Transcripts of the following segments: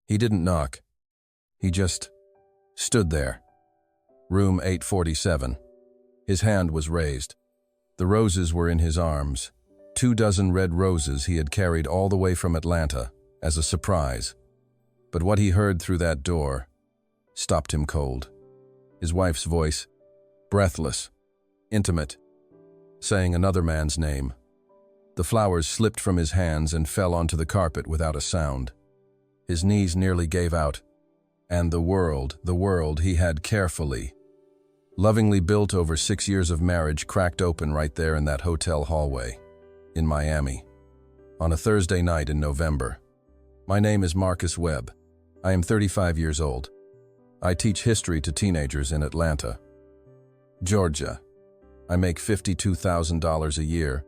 He didn't knock. He just stood there. Room 847. His hand was raised. The roses were in his arms. 24 red roses he had carried all the way from Atlanta as a surprise. But what he heard through that door stopped him cold. His wife's voice, breathless, intimate, saying another man's name. The flowers slipped from his hands and fell onto the carpet without a sound. His knees nearly gave out, and the world he had carefully, lovingly built over 6 years of marriage cracked open right there in that hotel hallway in Miami on a Thursday night in November. My name is Marcus Webb. I am 35 years old. I teach history to teenagers in Atlanta, Georgia. I make $52,000 a year.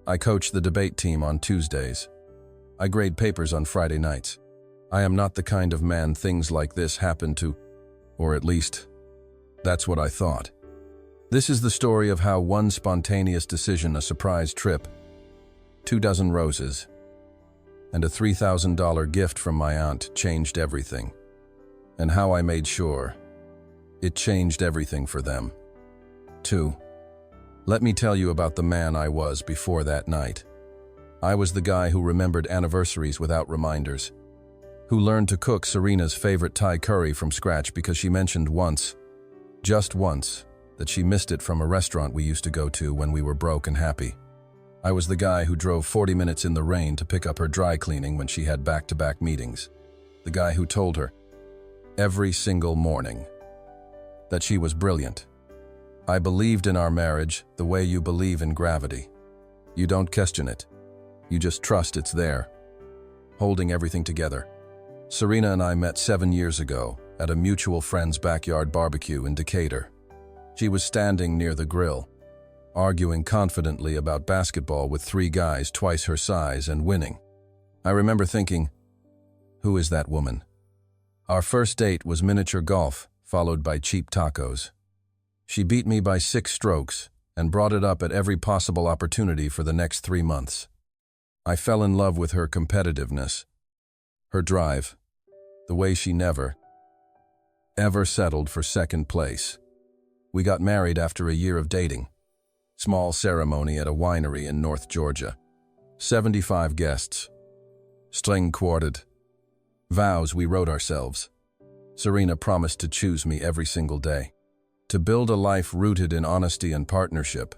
I coach the debate team on Tuesdays. I grade papers on Friday nights. I am not the kind of man things like this happen to, or at least, that's what I thought. This is the story of how one spontaneous decision, a surprise trip, 24 roses, and a $3,000 gift from my aunt changed everything, and how I made sure it changed everything for them, too. Let me tell you about the man I was before that night. I was the guy who remembered anniversaries without reminders, who learned to cook Serena's favorite Thai curry from scratch because she mentioned once, just once, that she missed it from a restaurant we used to go to when we were broke and happy. I was the guy who drove 40 minutes in the rain to pick up her dry cleaning when she had back-to-back meetings. The guy who told her, every single morning, that she was brilliant. I believed in our marriage the way you believe in gravity. You don't question it. You just trust it's there, holding everything together. Serena and I met 7 years ago at a mutual friend's backyard barbecue in Decatur. She was standing near the grill, arguing confidently about basketball with 3 guys twice her size and winning. I remember thinking, who is that woman? Our first date was miniature golf, followed by cheap tacos. She beat me by 6 strokes and brought it up at every possible opportunity for the next 3 months. I fell in love with her competitiveness, her drive, the way she never, ever settled for second place. We got married after a year of dating. Small ceremony at a winery in North Georgia. 75 guests. String quartered. Vows we wrote ourselves. Serena promised to choose me every single day. To build a life rooted in honesty and partnership.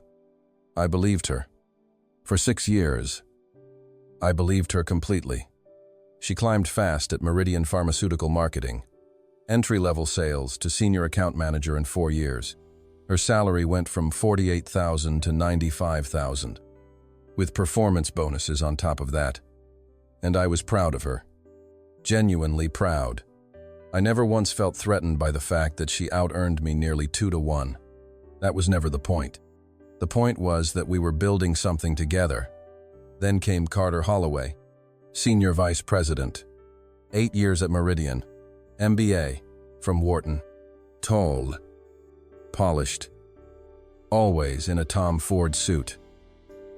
I believed her. For 6 years, I believed her completely. She climbed fast at Meridian Pharmaceutical Marketing. Entry-level sales to senior account manager in 4 years. Her salary went from $48,000 to $95,000, with performance bonuses on top of that. And I was proud of her. Genuinely proud. I never once felt threatened by the fact that she out-earned me nearly 2 to 1. That was never the point. The point was that we were building something together. Then came Carter Holloway, Senior Vice President, 8 years at Meridian, MBA, from Wharton. Tall, polished, always in a Tom Ford suit.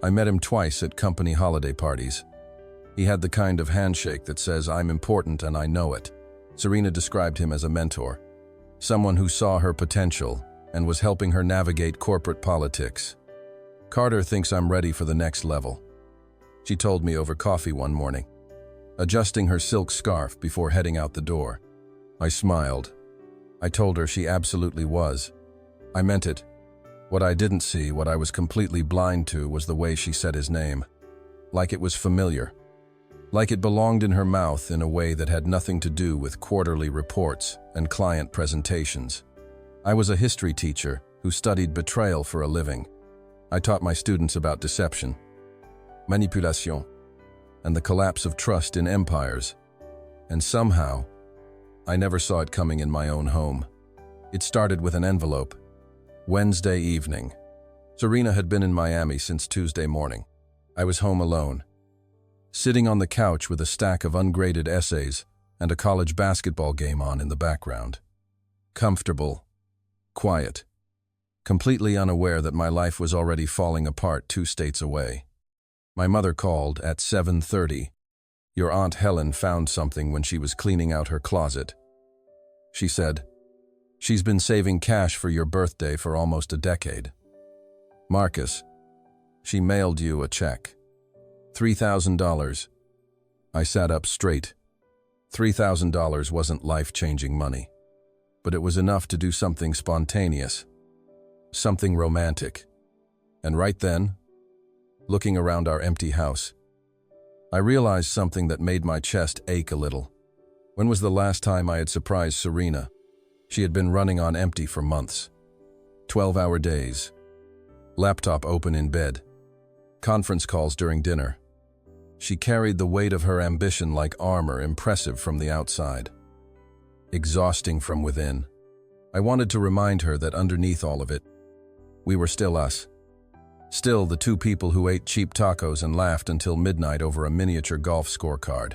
I met him twice at company holiday parties. He had the kind of handshake that says, I'm important and I know it. Serena described him as a mentor, someone who saw her potential and was helping her navigate corporate politics. Carter thinks I'm ready for the next level, she told me over coffee one morning, adjusting her silk scarf before heading out the door. I smiled. I told her she absolutely was. I meant it. What I didn't see, what I was completely blind to, was the way she said his name. Like it was familiar. Like it belonged in her mouth in a way that had nothing to do with quarterly reports and client presentations. I was a history teacher who studied betrayal for a living. I taught my students about deception, manipulation, and the collapse of trust in empires. And somehow, I never saw it coming in my own home. It started with an envelope. Wednesday evening. Serena had been in Miami since Tuesday morning. I was home alone, sitting on the couch with a stack of ungraded essays and a college basketball game on in the background. Comfortable, quiet, completely unaware that my life was already falling apart 2 states away. My mother called at 7:30, Your Aunt Helen found something when she was cleaning out her closet. She said, she's been saving cash for your birthday for almost a decade. Marcus, she mailed you a check. $3,000. I sat up straight. $3,000 wasn't life-changing money, but it was enough to do something spontaneous, something romantic. And right then, looking around our empty house, I realized something that made my chest ache a little. When was the last time I had surprised Serena? She had been running on empty for months. 12-hour days. Laptop open in bed. Conference calls during dinner. She carried the weight of her ambition like armor, impressive from the outside, exhausting from within. I wanted to remind her that underneath all of it, we were still us. Still the two people who ate cheap tacos and laughed until midnight over a miniature golf scorecard.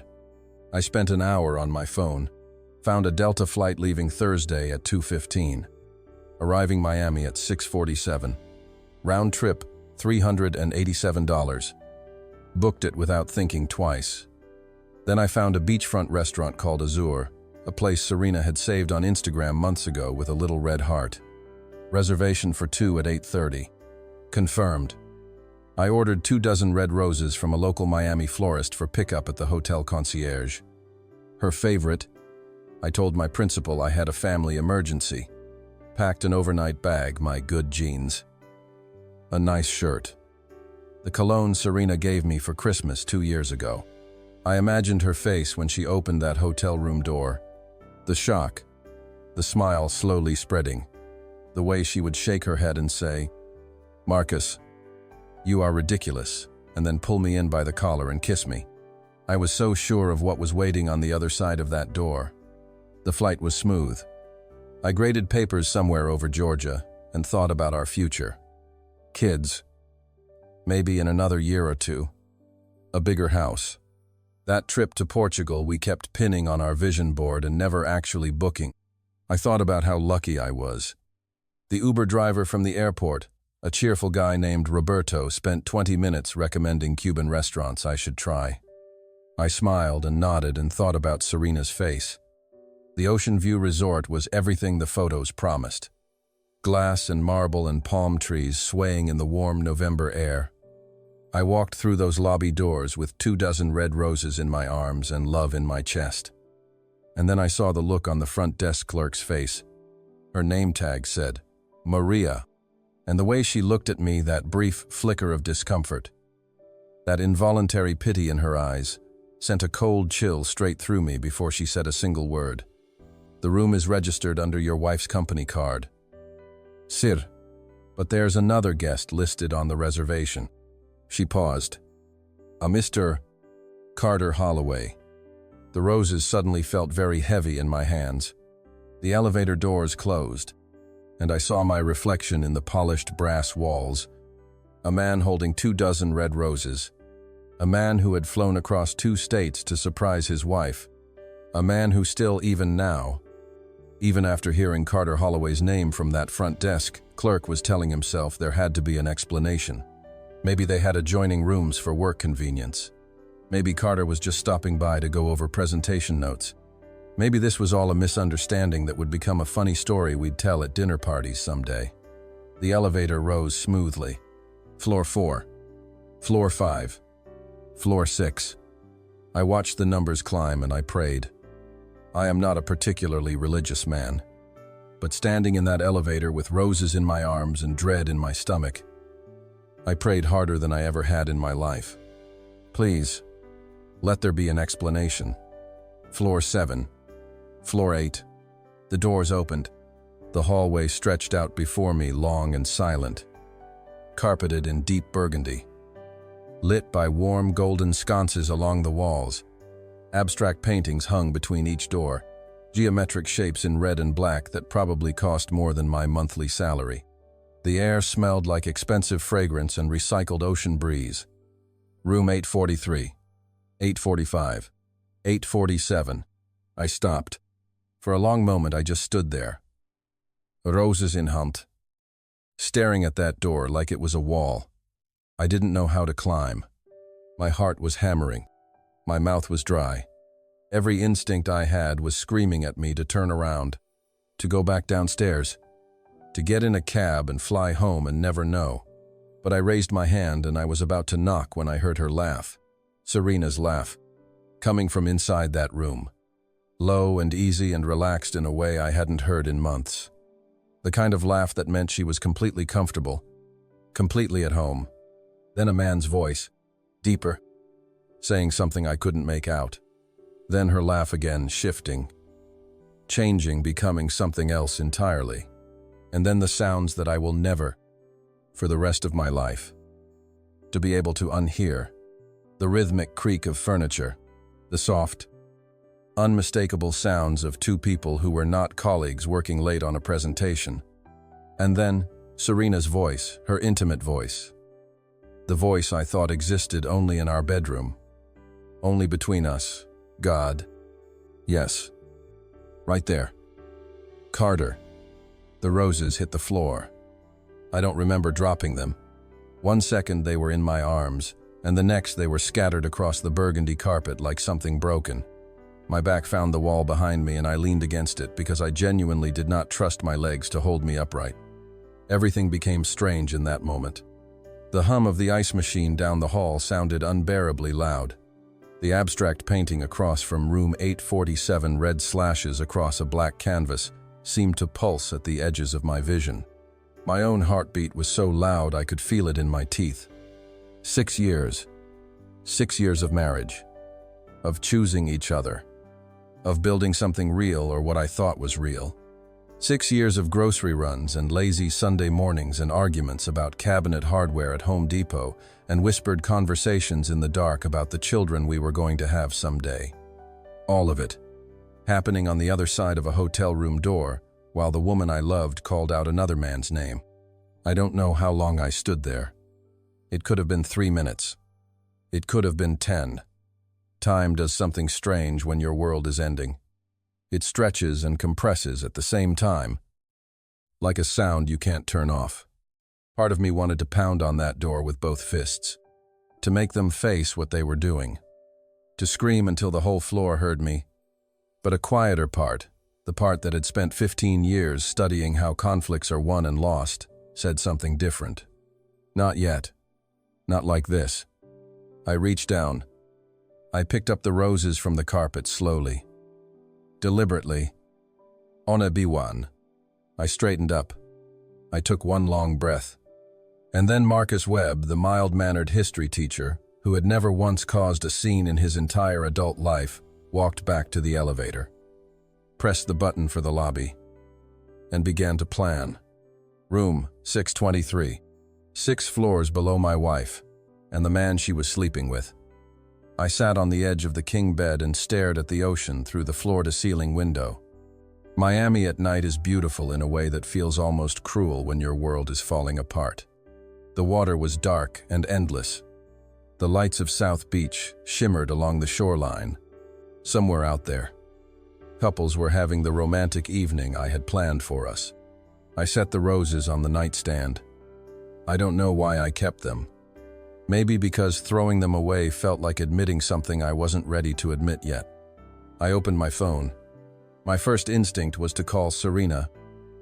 I spent an hour on my phone, found a Delta flight leaving Thursday at 2:15, arriving Miami at 6:47. Round trip, $387. Booked it without thinking twice. Then I found a beachfront restaurant called Azure, a place Serena had saved on Instagram months ago with a little red heart. Reservation for 2 at 8:30. Confirmed. I ordered 24 red roses from a local Miami florist for pickup at the hotel concierge. Her favorite. I told my principal I had a family emergency. Packed an overnight bag, my good jeans. A nice shirt. The cologne Serena gave me for Christmas 2 years ago. I imagined her face when she opened that hotel room door. The shock, the smile slowly spreading, the way she would shake her head and say, "Marcus, you are ridiculous," and then pull me in by the collar and kiss me. I was so sure of what was waiting on the other side of that door. The flight was smooth. I graded papers somewhere over Georgia and thought about our future. Kids. Maybe in another year or two. A bigger house. That trip to Portugal we kept pinning on our vision board and never actually booking. I thought about how lucky I was. The Uber driver from the airport, a cheerful guy named Roberto, spent 20 minutes recommending Cuban restaurants I should try. I smiled and nodded and thought about Serena's face. The Ocean View Resort was everything the photos promised. Glass and marble and palm trees swaying in the warm November air. I walked through those lobby doors with 24 red roses in my arms and love in my chest. And then I saw the look on the front desk clerk's face. Her name tag said, Maria. And the way she looked at me, that brief flicker of discomfort, that involuntary pity in her eyes, sent a cold chill straight through me before she said a single word. The room is registered under your wife's company card. Sir, but there's another guest listed on the reservation. She paused. A Mr. Carter Holloway. The roses suddenly felt very heavy in my hands. The elevator doors closed, and I saw my reflection in the polished brass walls. A man holding 24 red roses. A man who had flown across 2 states to surprise his wife. A man who still, even now, even after hearing Carter Holloway's name from that front desk clerk, was telling himself there had to be an explanation. Maybe they had adjoining rooms for work convenience. Maybe Carter was just stopping by to go over presentation notes. Maybe this was all a misunderstanding that would become a funny story we'd tell at dinner parties someday. The elevator rose smoothly. Floor 4. Floor 5. Floor 6. I watched the numbers climb and I prayed. I am not a particularly religious man, but standing in that elevator with roses in my arms and dread in my stomach, I prayed harder than I ever had in my life. Please, let there be an explanation. Floor 7. Floor 8. The doors opened. The hallway stretched out before me, long and silent, carpeted in deep burgundy, lit by warm golden sconces along the walls. Abstract paintings hung between each door, geometric shapes in red and black that probably cost more than my monthly salary. The air smelled like expensive fragrance and recycled ocean breeze. Room 843, 845, 847. I stopped. For a long moment I just stood there, roses in hand, staring at that door like it was a wall. I didn't know how to climb. My heart was hammering. My mouth was dry. Every instinct I had was screaming at me to turn around, to go back downstairs, to get in a cab and fly home and never know. But I raised my hand and I was about to knock when I heard her laugh. Serena's laugh, coming from inside that room. Low and easy and relaxed in a way I hadn't heard in months. The kind of laugh that meant she was completely comfortable, completely at home. Then a man's voice, deeper, saying something I couldn't make out. Then her laugh again, shifting, changing, becoming something else entirely. And then the sounds that I will never, for the rest of my life, to be able to unhear. The rhythmic creak of furniture, the soft, unmistakable sounds of two people who were not colleagues working late on a presentation. And then Serena's voice, her intimate voice. The voice I thought existed only in our bedroom, only between us. God. Yes. Right there. Carter. The roses hit the floor. I don't remember dropping them. 1 second they were in my arms, and the next they were scattered across the burgundy carpet like something broken. My back found the wall behind me and I leaned against it because I genuinely did not trust my legs to hold me upright. Everything became strange in that moment. The hum of the ice machine down the hall sounded unbearably loud. The abstract painting across from room 847, red slashes across a black canvas, seemed to pulse at the edges of my vision. My own heartbeat was so loud I could feel it in my teeth. 6 years. 6 years of marriage. Of choosing each other. Of building something real, or what I thought was real. 6 years of grocery runs and lazy Sunday mornings and arguments about cabinet hardware at Home Depot and whispered conversations in the dark about the children we were going to have someday. All of it, happening on the other side of a hotel room door while the woman I loved called out another man's name. I don't know how long I stood there. It could have been 3 minutes. It could have been 10. Time does something strange when your world is ending. It stretches and compresses at the same time, like a sound you can't turn off. Part of me wanted to pound on that door with both fists, to make them face what they were doing, to scream until the whole floor heard me. But a quieter part, the part that had spent 15 years studying how conflicts are won and lost, said something different. Not yet. Not like this. I reached down. I picked up the roses from the carpet slowly. Deliberately. Ona biwan. I straightened up. I took one long breath. And then Marcus Webb, the mild-mannered history teacher, who had never once caused a scene in his entire adult life, walked back to the elevator, pressed the button for the lobby, and began to plan. Room 623. 6 floors below my wife, and the man she was sleeping with. I sat on the edge of the king bed and stared at the ocean through the floor-to-ceiling window. Miami at night is beautiful in a way that feels almost cruel when your world is falling apart. The water was dark and endless. The lights of South Beach shimmered along the shoreline. Somewhere out there, couples were having the romantic evening I had planned for us. I set the roses on the nightstand. I don't know why I kept them. Maybe because throwing them away felt like admitting something I wasn't ready to admit yet. I opened my phone. My first instinct was to call Serena,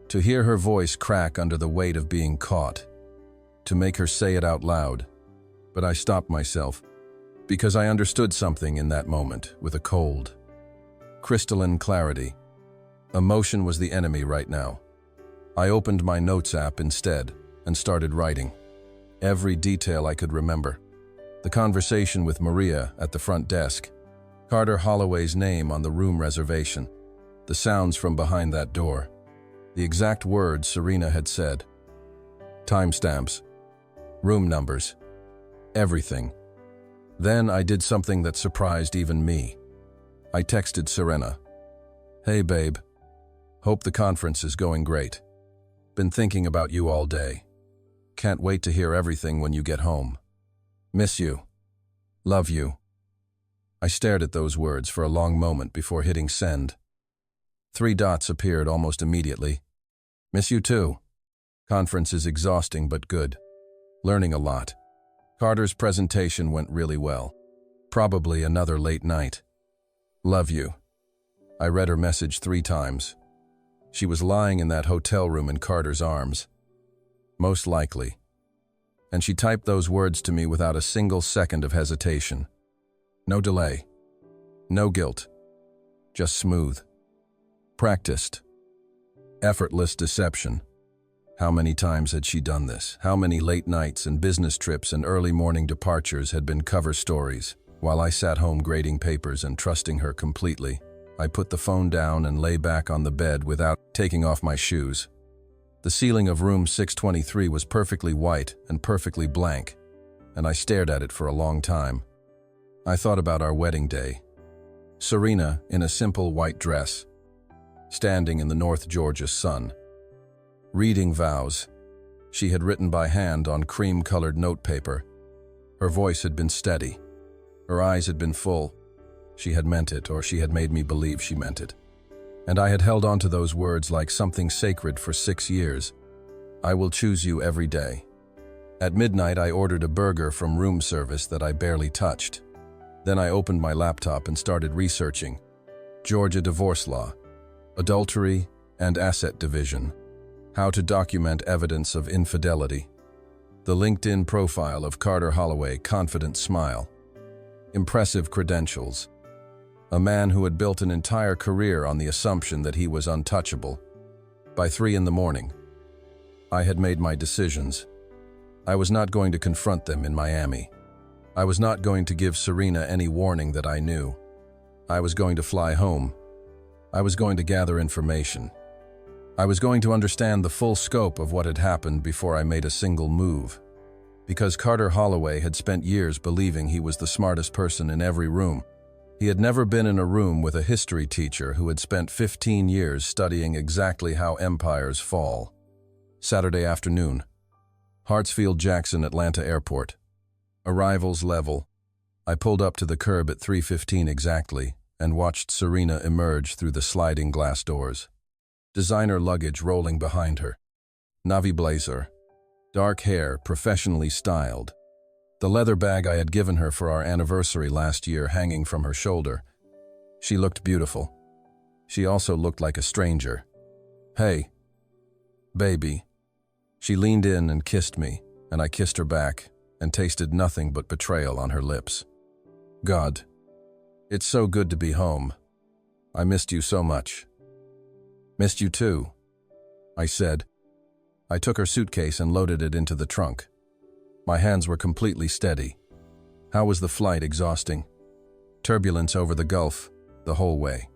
to hear her voice crack under the weight of being caught, to make her say it out loud. But I stopped myself, because I understood something in that moment with a cold, crystalline clarity. Emotion was the enemy right now. I opened my notes app instead and started writing. Every detail I could remember. The conversation with Maria at the front desk, Carter Holloway's name on the room reservation, the sounds from behind that door, the exact words Serena had said, timestamps, room numbers, everything. Then I did something that surprised even me. I texted Serena. Hey babe, hope the conference is going great. Been thinking about you all day. Can't wait to hear everything when you get home. Miss you. Love you. I stared at those words for a long moment before hitting send. 3 dots appeared almost immediately. Miss you too. Conference is exhausting but good. Learning a lot. Carter's presentation went really well. Probably another late night. Love you. I read her message 3 times. She was lying in that hotel room in Carter's arms. Most likely. And she typed those words to me without a single second of hesitation. No delay. No guilt. Just smooth. Practiced. Effortless deception. How many times had she done this? How many late nights and business trips and early morning departures had been cover stories? While I sat home grading papers and trusting her completely, I put the phone down and lay back on the bed without taking off my shoes. The ceiling of room 623 was perfectly white and perfectly blank, and I stared at it for a long time. I thought about our wedding day. Serena in a simple white dress, standing in the North Georgia sun, reading vows she had written by hand on cream-colored notepaper. Her voice had been steady. Her eyes had been full. She had meant it, or she had made me believe she meant it. And I had held on to those words like something sacred for 6 years. I will choose you every day. At midnight, I ordered a burger from room service that I barely touched. Then I opened my laptop and started researching Georgia divorce law, adultery and asset division, how to document evidence of infidelity, the LinkedIn profile of Carter Holloway, confident smile, impressive credentials, a man who had built an entire career on the assumption that he was untouchable. By 3 in the morning, I had made my decisions. I was not going to confront them in Miami. I was not going to give Serena any warning that I knew. I was going to fly home. I was going to gather information. I was going to understand the full scope of what had happened before I made a single move. Because Carter Holloway had spent years believing he was the smartest person in every room. He had never been in a room with a history teacher who had spent 15 years studying exactly how empires fall. Saturday afternoon. Hartsfield-Jackson Atlanta Airport. Arrivals level. I pulled up to the curb at 3:15 exactly and watched Serena emerge through the sliding glass doors. Designer luggage rolling behind her. Navy blazer. Dark hair, professionally styled. The leather bag I had given her for our anniversary last year hanging from her shoulder. She looked beautiful. She also looked like a stranger. Hey, baby. She leaned in and kissed me, and I kissed her back and tasted nothing but betrayal on her lips. God, it's so good to be home. I missed you so much. Missed you too, I said. I took her suitcase and loaded it into the trunk. My hands were completely steady. How was the flight? Exhausting. Turbulence over the Gulf, the whole way.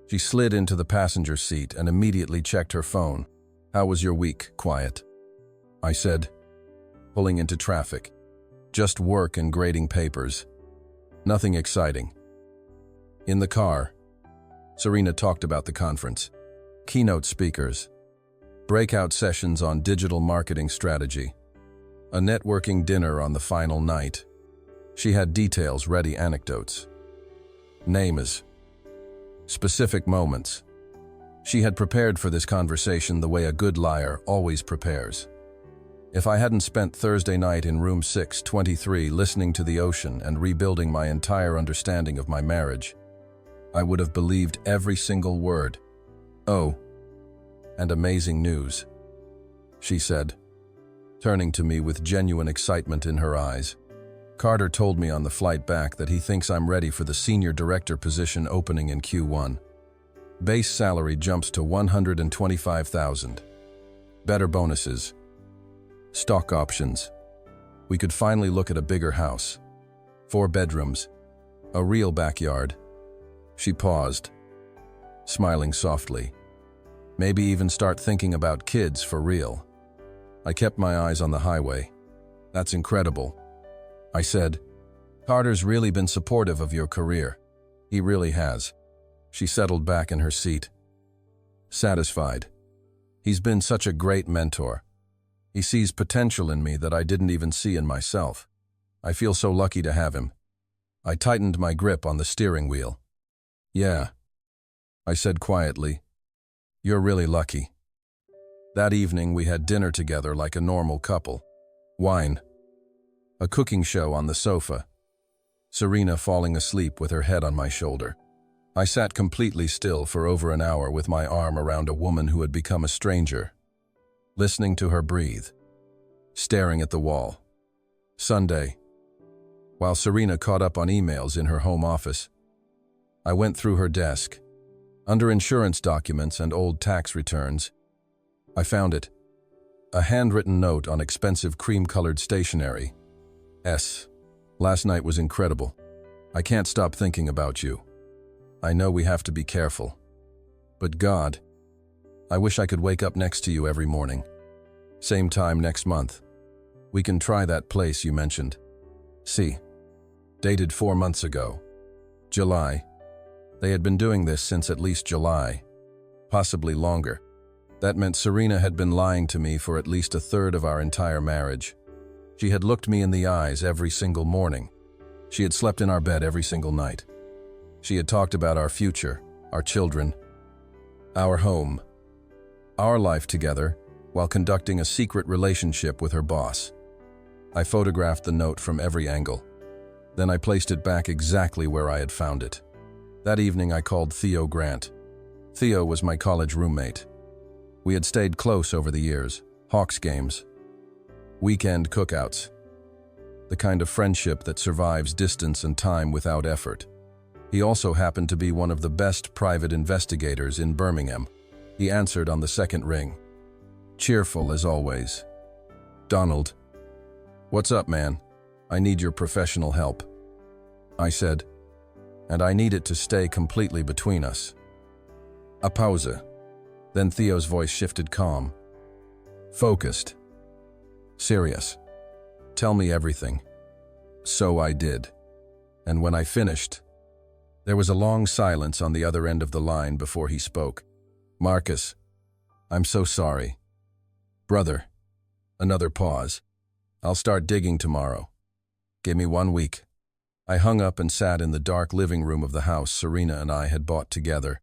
She slid into the passenger seat and immediately checked her phone. How was your week? Quiet, I said, pulling into traffic. Just work and grading papers. Nothing exciting. In the car, Serena talked about the conference. Keynote speakers. Breakout sessions on digital marketing strategy. A networking dinner on the final night. She had details, ready anecdotes. Names. Specific moments. She had prepared for this conversation the way a good liar always prepares. If I hadn't spent Thursday night in room 623 listening to the ocean and rebuilding my entire understanding of my marriage, I would have believed every single word. Oh, and amazing news, she said, turning to me with genuine excitement in her eyes. Carter told me on the flight back that he thinks I'm ready for the senior director position opening in Q1. Base salary jumps to $125,000. Better bonuses. Stock options. We could finally look at a bigger house. 4 bedrooms. A real backyard. She paused, smiling softly. Maybe even start thinking about kids for real. I kept my eyes on the highway. That's incredible, I said. Carter's really been supportive of your career. He really has. She settled back in her seat. Satisfied. He's been such a great mentor. He sees potential in me that I didn't even see in myself. I feel so lucky to have him. I tightened my grip on the steering wheel. Yeah, I said quietly. You're really lucky. That evening we had dinner together like a normal couple. Wine. A cooking show on the sofa. Serena falling asleep with her head on my shoulder. I sat completely still for over an hour with my arm around a woman who had become a stranger, listening to her breathe, staring at the wall. Sunday, while Serena caught up on emails in her home office, I went through her desk. Under insurance documents and old tax returns, I found it. A handwritten note on expensive cream-colored stationery. Last night was incredible. I can't stop thinking about you. I know we have to be careful. But God, I wish I could wake up next to you every morning. Same time next month. We can try that place you mentioned. See. Dated 4 months ago. July. They had been doing this since at least July. Possibly longer. That meant Serena had been lying to me for at least a third of our entire marriage. She had looked me in the eyes every single morning. She had slept in our bed every single night. She had talked about our future, our children, our home, our life together, while conducting a secret relationship with her boss. I photographed the note from every angle. Then I placed it back exactly where I had found it. That evening I called Theo Grant. Theo was my college roommate. We had stayed close over the years, Hawks games, weekend cookouts, the kind of friendship that survives distance and time without effort. He also happened to be one of the best private investigators in Birmingham. He answered on the second ring. Cheerful as always. Donald. What's up, man? I need your professional help. I said, and I need it to stay completely between us. A pause. Then Theo's voice shifted calm. Focused. Serious. Tell me everything. So I did. And when I finished, there was a long silence on the other end of the line before he spoke. Marcus, I'm so sorry. Brother. Another pause. I'll start digging tomorrow. Give me 1 week. I hung up and sat in the dark living room of the house Serena and I had bought together.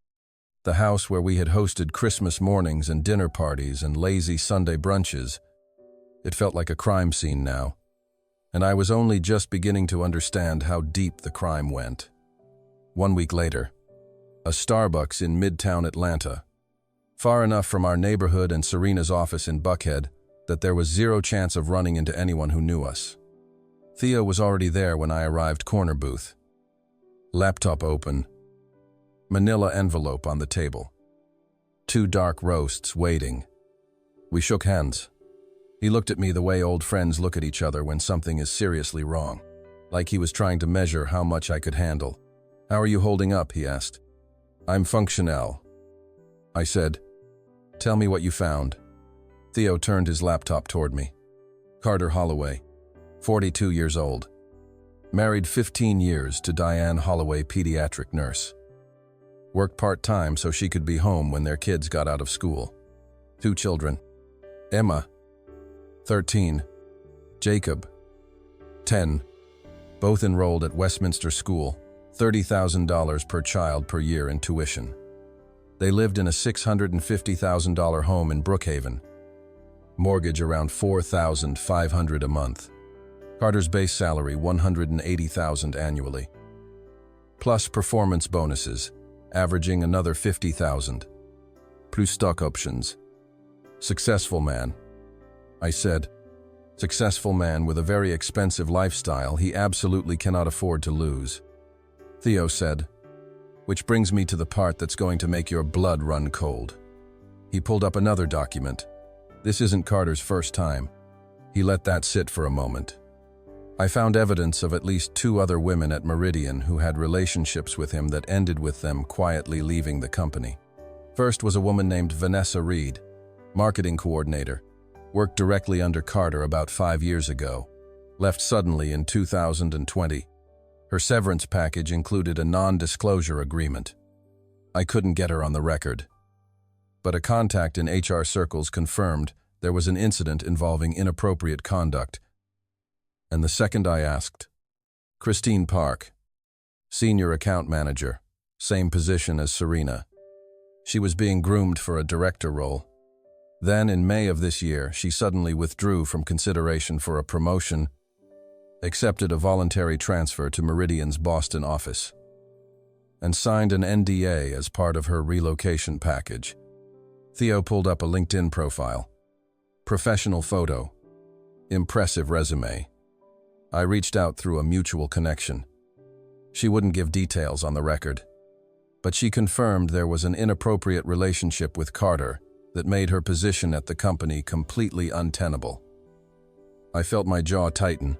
The house where we had hosted Christmas mornings and dinner parties and lazy Sunday brunches. It felt like a crime scene now, and I was only just beginning to understand how deep the crime went. 1 week later, a Starbucks in Midtown Atlanta, far enough from our neighborhood and Serena's office in Buckhead that there was zero chance of running into anyone who knew us. Theo was already there when I arrived. Corner booth. Laptop open. Manila envelope on the table. 2 dark roasts waiting. We shook hands. He looked at me the way old friends look at each other when something is seriously wrong, like he was trying to measure how much I could handle. How are you holding up? He asked. I'm functional. I said, tell me what you found. Theo turned his laptop toward me. Carter Holloway, 42 years old. Married 15 years to Diane Holloway, pediatric nurse. Worked part-time so she could be home when their kids got out of school. 2 children. Emma, 13. Jacob, 10. Both enrolled at Westminster School, $30,000 per child per year in tuition. They lived in a $650,000 home in Brookhaven. Mortgage around $4,500 a month. Carter's base salary $180,000 annually. Plus performance bonuses, averaging another $50,000. Plus stock options. Successful man. I said, successful man with a very expensive lifestyle he absolutely cannot afford to lose. Theo said, which brings me to the part that's going to make your blood run cold. He pulled up another document. This isn't Carter's first time. He let that sit for a moment. I found evidence of at least 2 other women at Meridian who had relationships with him that ended with them quietly leaving the company. First was a woman named Vanessa Reed, marketing coordinator, worked directly under Carter about 5 years ago, left suddenly in 2020. Her severance package included a non-disclosure agreement. I couldn't get her on the record. But a contact in HR circles confirmed there was an incident involving inappropriate conduct. And the second I asked, Christine Park, senior account manager, same position as Serena. She was being groomed for a director role. Then, in May of this year, she suddenly withdrew from consideration for a promotion. accepted a voluntary transfer to Meridian's Boston office, and signed an NDA as part of her relocation package. Theo pulled up a LinkedIn profile. Professional photo. Impressive resume. I reached out through a mutual connection. She wouldn't give details on the record, but she confirmed there was an inappropriate relationship with Carter that made her position at the company completely untenable. I felt my jaw tighten.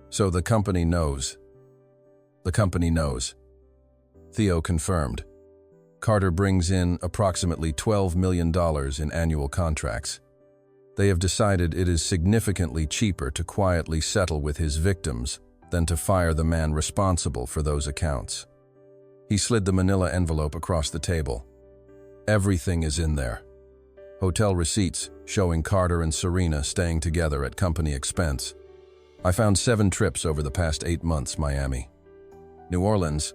So the company knows. The company knows. Theo confirmed. Carter brings in approximately $12 million in annual contracts. They have decided it is significantly cheaper to quietly settle with his victims than to fire the man responsible for those accounts. He slid the manila envelope across the table. Everything is in there. Hotel receipts showing Carter and Serena staying together at company expense. I found 7 trips over the past 8 months: Miami, New Orleans,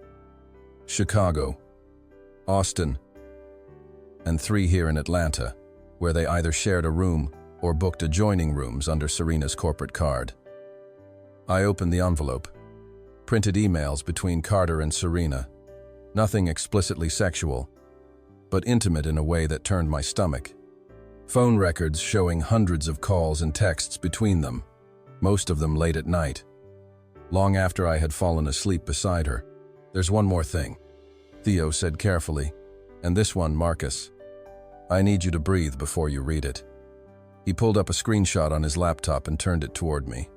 Chicago, Austin, and 3 here in Atlanta, where they either shared a room or booked adjoining rooms under Serena's corporate card. I opened the envelope. Printed emails between Carter and Serena. Nothing explicitly sexual, but intimate in a way that turned my stomach. Phone records showing hundreds of calls and texts between them, most of them late at night, long after I had fallen asleep beside her. "There's one more thing," Theo said carefully, "and this one, Marcus. I need you to breathe before you read it." He pulled up a screenshot on his laptop and turned it toward me.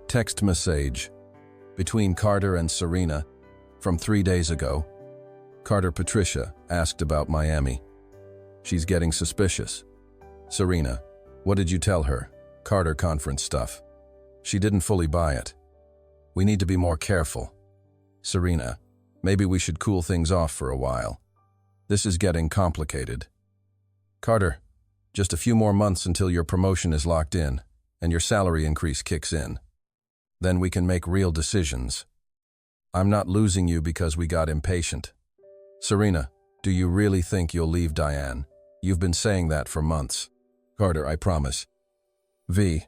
Text message. Between Carter and Serena, from 3 days ago. Carter: Patricia asked about Miami. She's getting suspicious. Serena: what did you tell her? Carter: conference stuff. She didn't fully buy it. We need to be more careful. Serena: maybe we should cool things off for a while. This is getting complicated. Carter: just a few more months until your promotion is locked in and your salary increase kicks in. Then we can make real decisions. I'm not losing you because we got impatient. Serena: do you really think you'll leave Diane? You've been saying that for months. Carter: I promise. V: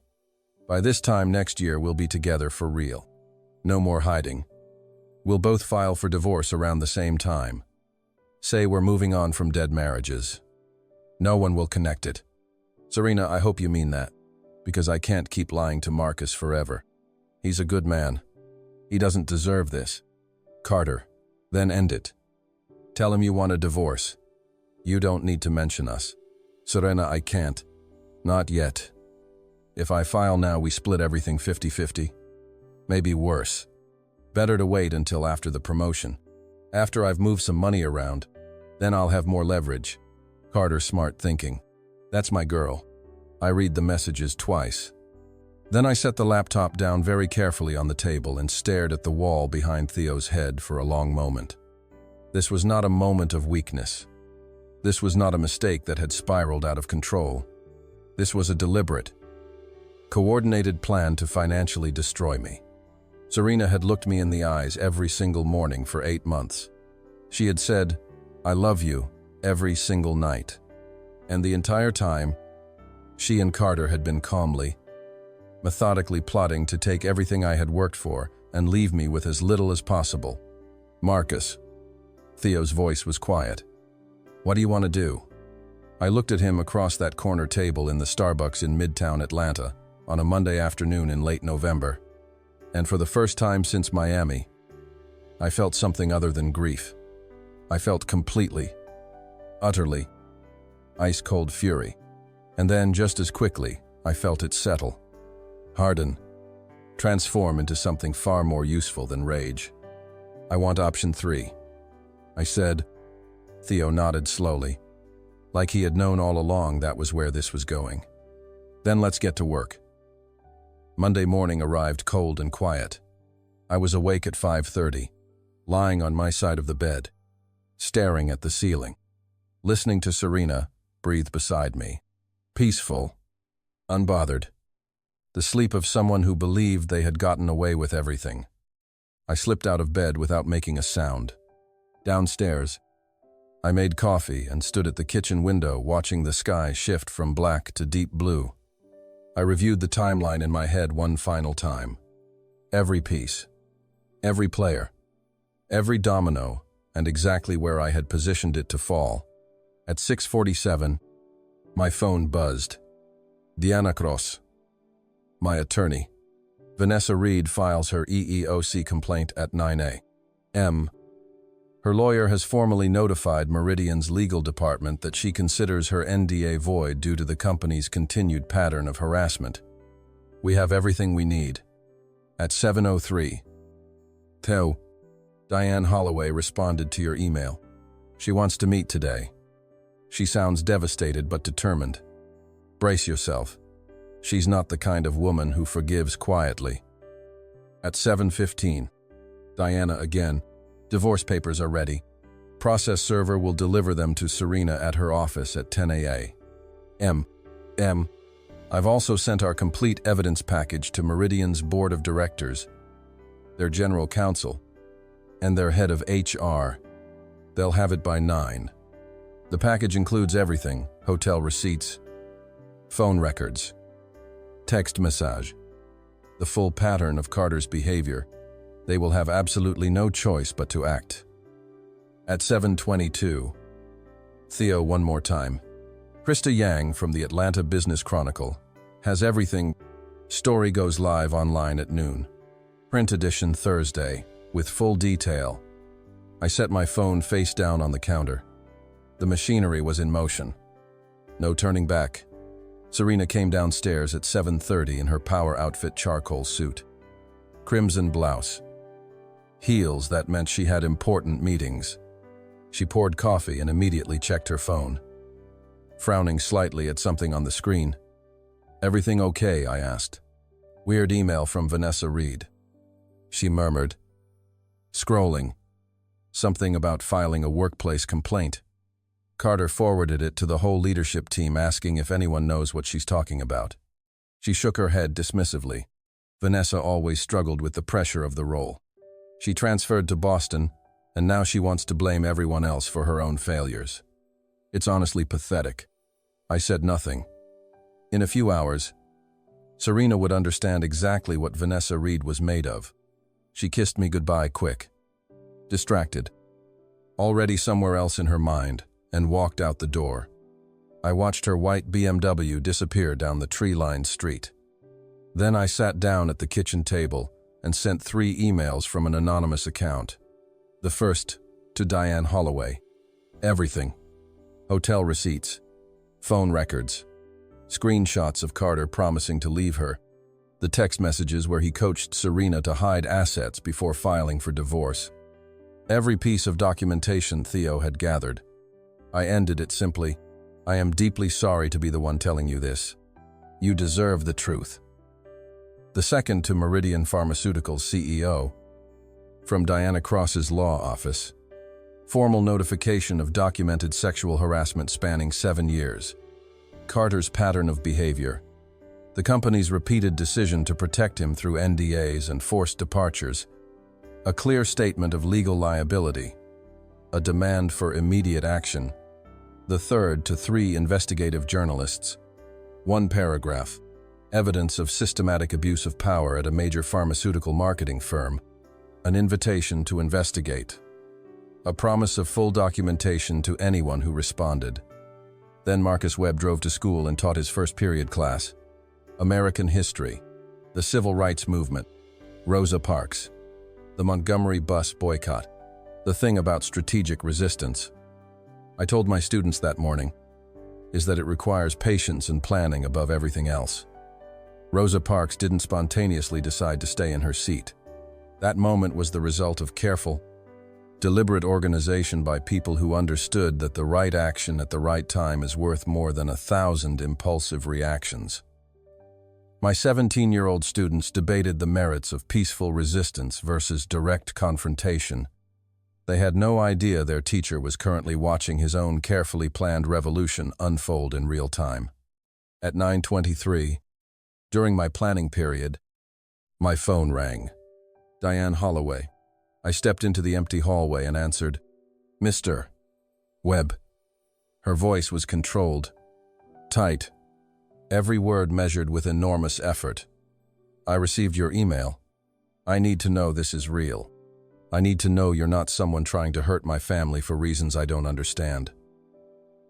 by this time next year we'll be together for real. No more hiding. We'll both file for divorce around the same time. Say we're moving on from dead marriages. No one will connect it. Serena: I hope you mean that, because I can't keep lying to Marcus forever. He's a good man. He doesn't deserve this. Carter: then end it. Tell him you want a divorce. You don't need to mention us. Serena: I can't. Not yet. If I file now, we split everything 50-50. Maybe worse. Better to wait until after the promotion. After I've moved some money around, then I'll have more leverage. Carter: smart thinking. That's my girl. I read the messages twice. Then I set the laptop down very carefully on the table and stared at the wall behind Theo's head for a long moment. This was not a moment of weakness. This was not a mistake that had spiraled out of control. This was a deliberate, coordinated plan to financially destroy me. Serena had looked me in the eyes every single morning for 8 months. She had said, "I love you," every single night. And the entire time, she and Carter had been calmly, methodically plotting to take everything I had worked for and leave me with as little as possible. Marcus. Theo's voice was quiet. What do you want to do? I looked at him across that corner table in the Starbucks in Midtown Atlanta on a Monday afternoon in late November. And for the first time since Miami, I felt something other than grief. I felt completely, utterly, ice-cold fury. And then, just as quickly, I felt it settle, harden, transform into something far more useful than rage. I want option 3. I said. Theo nodded slowly, like he had known all along that was where this was going. Then let's get to work. Monday morning arrived cold and quiet. I was awake at 5:30, lying on my side of the bed, staring at the ceiling, listening to Serena breathe beside me. Peaceful, unbothered. The sleep of someone who believed they had gotten away with everything. I slipped out of bed without making a sound. Downstairs, I made coffee and stood at the kitchen window watching the sky shift from black to deep blue. I reviewed the timeline in my head one final time. Every piece, every player, every domino, and exactly where I had positioned it to fall. At 6:47, my phone buzzed. Diana Cross, my attorney. Vanessa Reed files her EEOC complaint at 9 a.m. Her lawyer has formally notified Meridian's legal department that she considers her NDA void due to the company's continued pattern of harassment. We have everything we need. At 7:03, Theo, Diane Holloway responded to your email. She wants to meet today. She sounds devastated but determined. Brace yourself. She's not the kind of woman who forgives quietly. At 7:15, Diana again. Divorce papers are ready. Process server will deliver them to Serena at her office at 10 a.m. I've also sent our complete evidence package to Meridian's board of directors, their general counsel, and their head of HR. They'll have it by 9. The package includes everything: hotel receipts, phone records, text message, the full pattern of Carter's behavior. They will have absolutely no choice but to act. At 7:22, Theo one more time. Krista Yang from the Atlanta Business Chronicle has everything. Story goes live online at noon. Print edition Thursday, with full detail. I set my phone face down on the counter. The machinery was in motion. No turning back. Serena came downstairs at 7:30 in her power outfit charcoal suit. Crimson blouse. Heels that meant she had important meetings. She poured coffee and immediately checked her phone, frowning slightly at something on the screen. "Everything okay?" I asked. "Weird email from Vanessa Reed," she murmured. Scrolling. Something about filing a workplace complaint. Carter forwarded it to the whole leadership team asking if anyone knows what she's talking about. She shook her head dismissively. Vanessa always struggled with the pressure of the role. She transferred to Boston, and now she wants to blame everyone else for her own failures. It's honestly pathetic. I said nothing. In a few hours, Serena would understand exactly what Vanessa Reed was made of. She kissed me goodbye quick, distracted, already somewhere else in her mind, and walked out the door. I watched her white BMW disappear down the tree-lined street. Then I sat down at the kitchen table and sent 3 emails from an anonymous account. The first, to Diane Holloway. Everything. Hotel receipts, phone records, screenshots of Carter promising to leave her, the text messages where he coached Serena to hide assets before filing for divorce. Every piece of documentation Theo had gathered. I ended it simply, "I am deeply sorry to be the one telling you this. You deserve the truth." The second, to Meridian Pharmaceuticals CEO. From Diana Cross's law office. Formal notification of documented sexual harassment spanning 7 years. Carter's pattern of behavior. The company's repeated decision to protect him through NDAs and forced departures. A clear statement of legal liability. A demand for immediate action. The third, to 3 investigative journalists. 1 paragraph. Evidence of systematic abuse of power at a major pharmaceutical marketing firm. An invitation to investigate. A promise of full documentation to anyone who responded. Then Marcus Webb drove to school and taught his first period class. American history. The civil rights movement. Rosa Parks. The Montgomery bus boycott. The thing about strategic resistance. I told my students that morning is that it requires patience and planning above everything else. Rosa Parks didn't spontaneously decide to stay in her seat. That moment was the result of careful, deliberate organization by people who understood that the right action at the right time is worth more than 1,000 impulsive reactions. My 17-year-old students debated the merits of peaceful resistance versus direct confrontation. They had no idea their teacher was currently watching his own carefully planned revolution unfold in real time. At 9:23, during my planning period, my phone rang. Diane Holloway. I stepped into the empty hallway and answered, "Mr. Webb." Her voice was controlled, tight, every word measured with enormous effort. "I received your email. I need to know this is real. I need to know you're not someone trying to hurt my family for reasons I don't understand.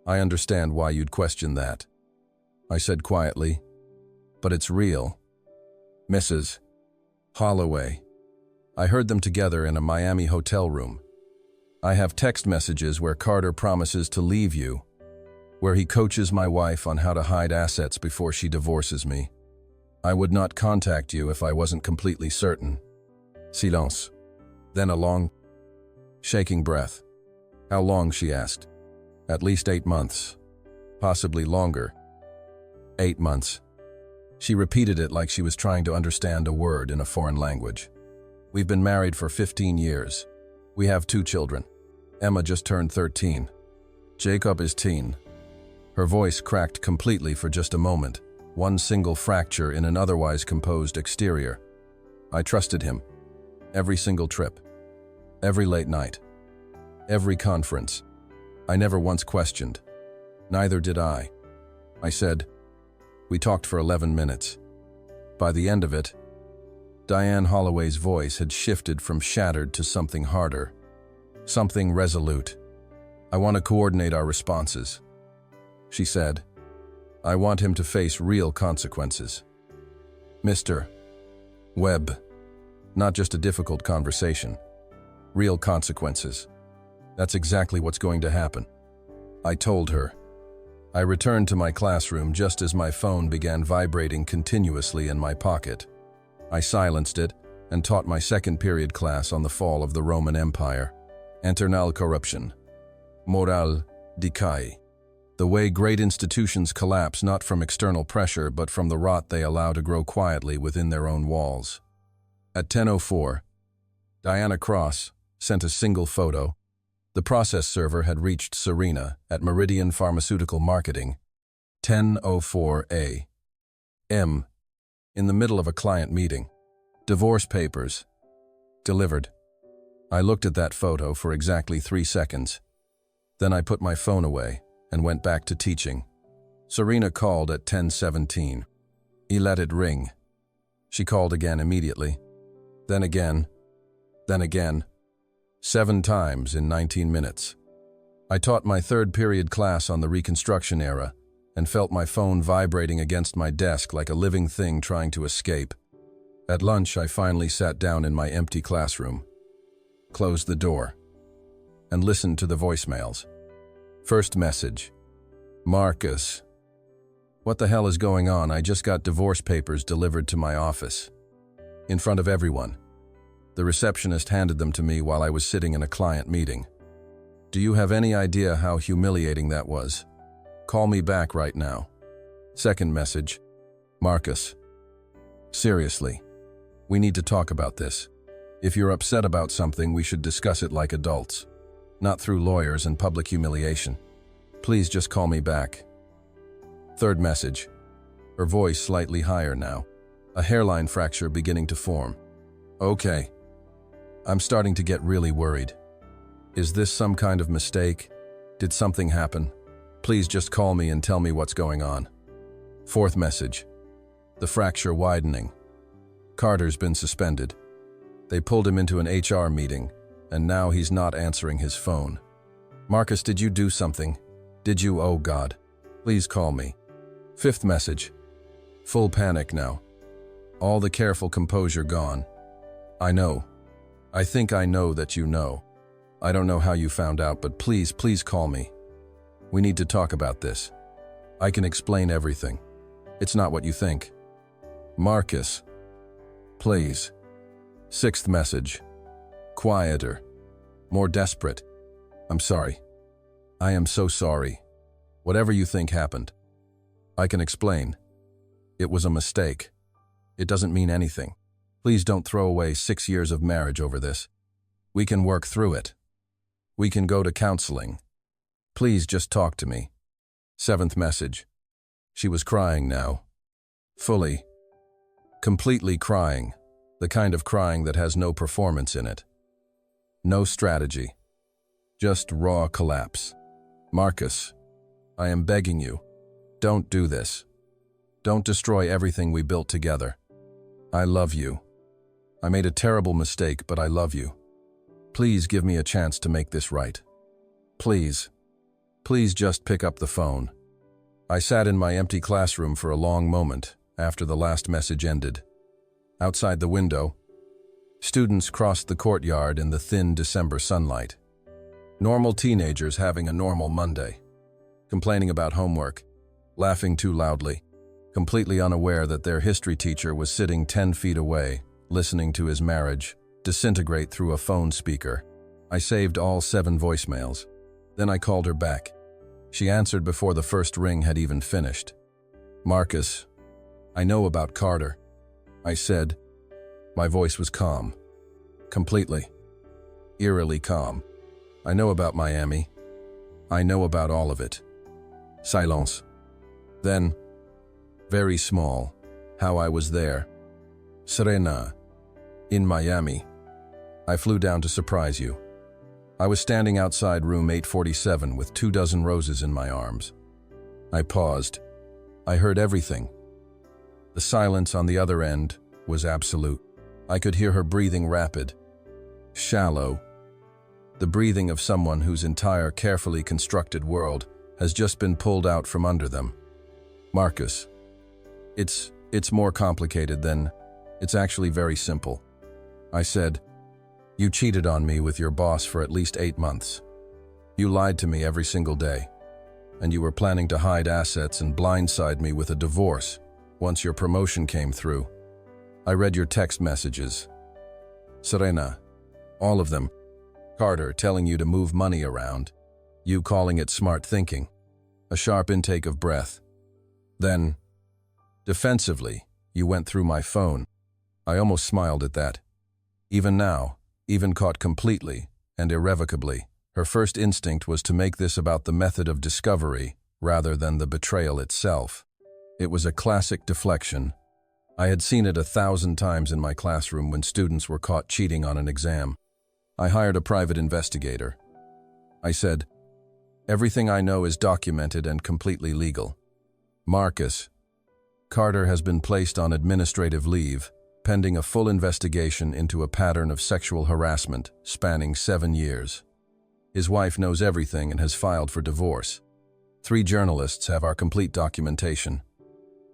I understand why you'd question that, I said quietly, but it's real. Mrs. Holloway. I heard them together in a Miami hotel room. I have text messages where Carter promises to leave you, where he coaches my wife on how to hide assets before she divorces me. I would not contact you if I wasn't completely certain. Silence. Then a long, shaking breath. How long, she asked. At least 8 months. Possibly longer. 8 months. She repeated it like she was trying to understand a word in a foreign language. We've been married for 15 years. We have 2 children. Emma just turned 13. Jacob is teen. Her voice cracked completely for just a moment, one single fracture in an otherwise composed exterior. I trusted him. Every single trip. Every late night. Every conference. I never once questioned. Neither did I. I said, we talked for 11 minutes. By the end of it, Diane Holloway's voice had shifted from shattered to something harder. Something resolute. I want to coordinate our responses, she said. I want him to face real consequences. Mr. Webb. Not just a difficult conversation. Real consequences. That's exactly what's going to happen. I told her. I returned to my classroom just as my phone began vibrating continuously in my pocket. I silenced it and taught my second period class on the fall of the Roman Empire. Internal corruption. Moral decay. The way great institutions collapse not from external pressure but from the rot they allow to grow quietly within their own walls. At 10:04, Diana Cross sent a single photo. The process server had reached Serena at Meridian Pharmaceutical Marketing, 10:04 a.m. in the middle of a client meeting. Divorce papers. Delivered. I looked at that photo for exactly 3 seconds. Then I put my phone away and went back to teaching. Serena called at 10:17. He let it ring. She called again immediately. Then again. Then again. 7 times in 19 minutes. I taught my third period class on the Reconstruction era and felt my phone vibrating against my desk like a living thing trying to escape. At lunch, I finally sat down in my empty classroom, closed the door, and listened to the voicemails. First message. Marcus. What the hell is going on? I just got divorce papers delivered to my office. In front of everyone. The receptionist handed them to me while I was sitting in a client meeting. Do you have any idea how humiliating that was? Call me back right now. Second message. Marcus. Seriously. We need to talk about this. If you're upset about something, we should discuss it like adults, not through lawyers and public humiliation. Please just call me back. Third message. Her voice slightly higher now, a hairline fracture beginning to form. Okay. I'm starting to get really worried. Is this some kind of mistake? Did something happen? Please just call me and tell me what's going on. Fourth message. The fracture widening. Carter's been suspended. They pulled him into an HR meeting, and now he's not answering his phone. Marcus, did you do something? Did you? Oh God. Please call me. Fifth message. Full panic now. All the careful composure gone. I know. I think I know that you know. I don't know how you found out, but please call me. We need to talk about this. I can explain everything. It's not what you think. Marcus. Please. Sixth message. Quieter. More desperate. I'm sorry. I am so sorry. Whatever you think happened. I can explain. It was a mistake. It doesn't mean anything. Please don't throw away 6 years of marriage over this. We can work through it. We can go to counseling. Please just talk to me. Seventh message. She was crying now. Fully. Completely crying. The kind of crying that has no performance in it. No strategy. Just raw collapse. Marcus, I am begging you. Don't do this. Don't destroy everything we built together. I love you. I made a terrible mistake, but I love you. Please give me a chance to make this right. Please. Please just pick up the phone. I sat in my empty classroom for a long moment after the last message ended. Outside the window, students crossed the courtyard in the thin December sunlight. Normal teenagers having a normal Monday, complaining about homework, laughing too loudly, completely unaware that their history teacher was sitting 10 feet away, listening to his marriage disintegrate through a phone speaker. I saved all 7 voicemails. Then I called her back. She answered before the first ring had even finished. "Marcus, I know about Carter," I said. My voice was calm. Completely. Eerily calm. "I know about Miami. I know about all of it." Silence. Then, very small, how I was there. Serena. In Miami. I flew down to surprise you. I was standing outside room 847 with 24 roses in my arms. I paused. I heard everything. The silence on the other end was absolute. I could hear her breathing rapid, shallow, the breathing of someone whose entire carefully constructed world has just been pulled out from under them. "Marcus, it's more complicated than, it's actually very simple," I said. "You cheated on me with your boss for at least 8 months. You lied to me every single day, and you were planning to hide assets and blindside me with a divorce once your promotion came through. I read your text messages. Serena, all of them. Carter telling you to move money around, you calling it smart thinking, a sharp intake of breath. Then, defensively, you went through my phone. I almost smiled at that. Even now, even caught completely and irrevocably, her first instinct was to make this about the method of discovery rather than the betrayal itself. It was a classic deflection. I had seen it 1,000 times in my classroom when students were caught cheating on an exam. I hired a private investigator. I said, "Everything I know is documented and completely legal. Marcus, Carter has been placed on administrative leave, pending a full investigation into a pattern of sexual harassment spanning 7 years. His wife knows everything and has filed for divorce. 3 journalists have our complete documentation.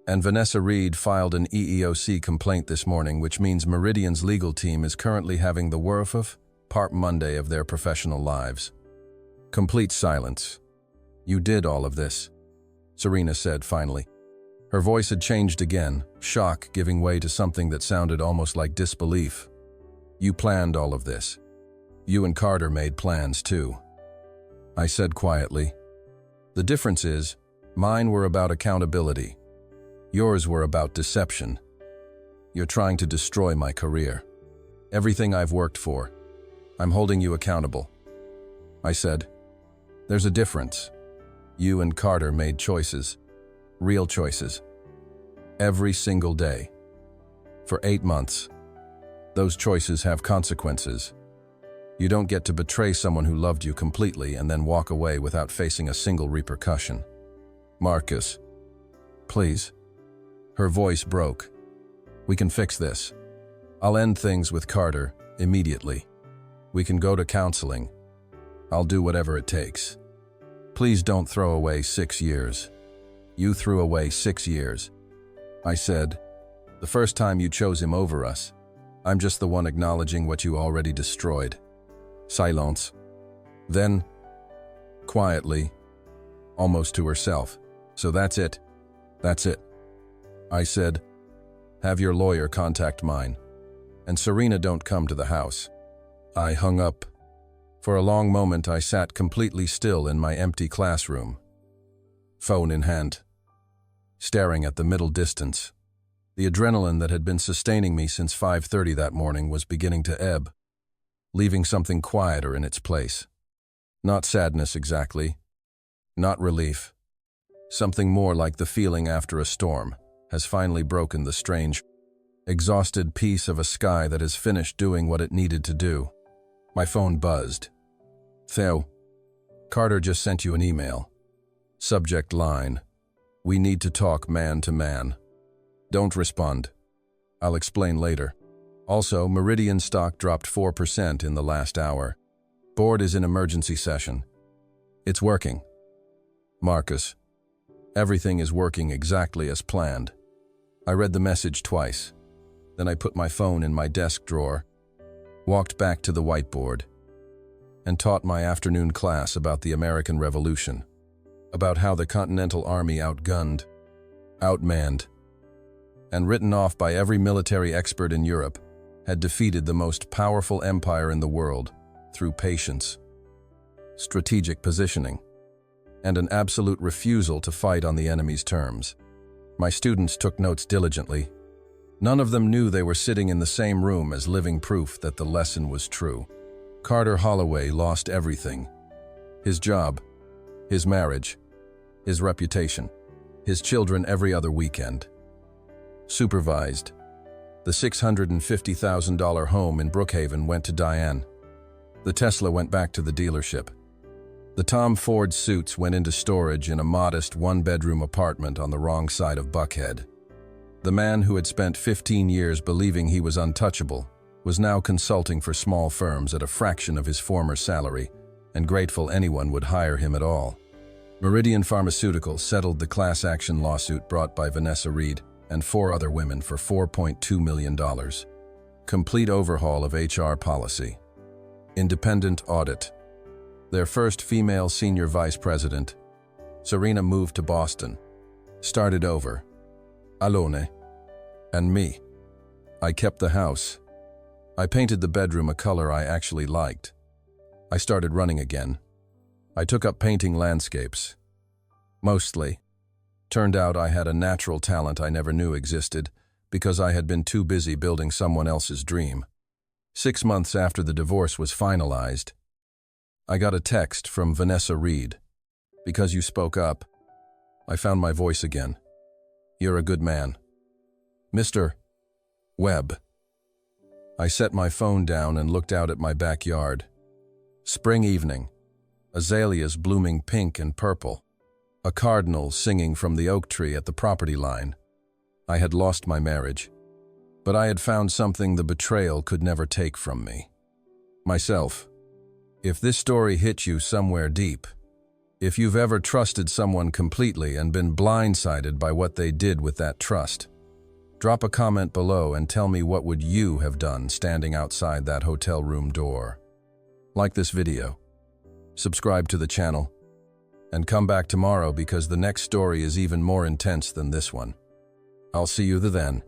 And Vanessa Reed filed an EEOC complaint this morning, which means Meridian's legal team is currently having the worst part Monday of their professional lives." Complete silence. "You did all of this," Serena said finally. Her voice had changed again, shock giving way to something that sounded almost like disbelief. "You planned all of this. You and Carter made plans too," I said quietly. "The difference is, mine were about accountability. Yours were about deception. You're trying to destroy my career. Everything I've worked for. I'm holding you accountable." I said, "There's a difference. You and Carter made choices. Real choices. Every single day. For 8 months. Those choices have consequences. You don't get to betray someone who loved you completely and then walk away without facing a single repercussion. Marcus, please." Her voice broke. "We can fix this. I'll end things with Carter immediately. We can go to counseling. I'll do whatever it takes. Please don't throw away 6 years. You threw away 6 years." I said, "The first time you chose him over us. I'm just the one acknowledging what you already destroyed." Silence. Then, quietly, almost to herself, "So that's it. That's it." I said, "Have your lawyer contact mine. And Serena don't come to the house." I hung up. For a long moment I sat completely still in my empty classroom, phone in hand, staring at the middle distance. The adrenaline that had been sustaining me since 5:30 that morning was beginning to ebb, leaving something quieter in its place. Not sadness exactly, not relief. Something more like the feeling after a storm has finally broken the strange, exhausted peace of a sky that has finished doing what it needed to do. My phone buzzed. "Theo, Carter just sent you an email. Subject line, 'We need to talk man to man.' Don't respond. I'll explain later." Also, Meridian stock dropped 4% in the last hour. Board is in emergency session. It's working. Marcus, everything is working exactly as planned. I read the message twice. Then I put my phone in my desk drawer, walked back to the whiteboard, and taught my afternoon class about the American Revolution, about how the Continental Army outgunned, outmanned, and written off by every military expert in Europe, had defeated the most powerful empire in the world through patience, strategic positioning, and an absolute refusal to fight on the enemy's terms. My students took notes diligently. None of them knew they were sitting in the same room as living proof that the lesson was true. Carter Holloway lost everything. His job, his marriage, his reputation, his children every other weekend. Supervised. The $650,000 home in Brookhaven went to Diane. The Tesla went back to the dealership. The Tom Ford suits went into storage in a modest one-bedroom apartment on the wrong side of Buckhead. The man who had spent 15 years believing he was untouchable was now consulting for small firms at a fraction of his former salary and grateful anyone would hire him at all. Meridian Pharmaceuticals settled the class action lawsuit brought by Vanessa Reed and 4 other women for $4.2 million. Complete overhaul of HR policy. Independent audit. Their first female senior vice president, Serena, moved to Boston. Started over. Alone. And me. I kept the house. I painted the bedroom a color I actually liked. I started running again. I took up painting landscapes. Mostly. Turned out I had a natural talent I never knew existed because I had been too busy building someone else's dream. 6 months after the divorce was finalized, I got a text from Vanessa Reed. Because you spoke up, I found my voice again. You're a good man. Mr. Webb. I set my phone down and looked out at my backyard. Spring evening. Azaleas blooming pink and purple. A cardinal singing from the oak tree at the property line. I had lost my marriage, but I had found something the betrayal could never take from me. Myself. If this story hit you somewhere deep, if you've ever trusted someone completely and been blindsided by what they did with that trust, drop a comment below and tell me what would you have done standing outside that hotel room door. Like this video, subscribe to the channel, and come back tomorrow because the next story is even more intense than this one. I'll see you then.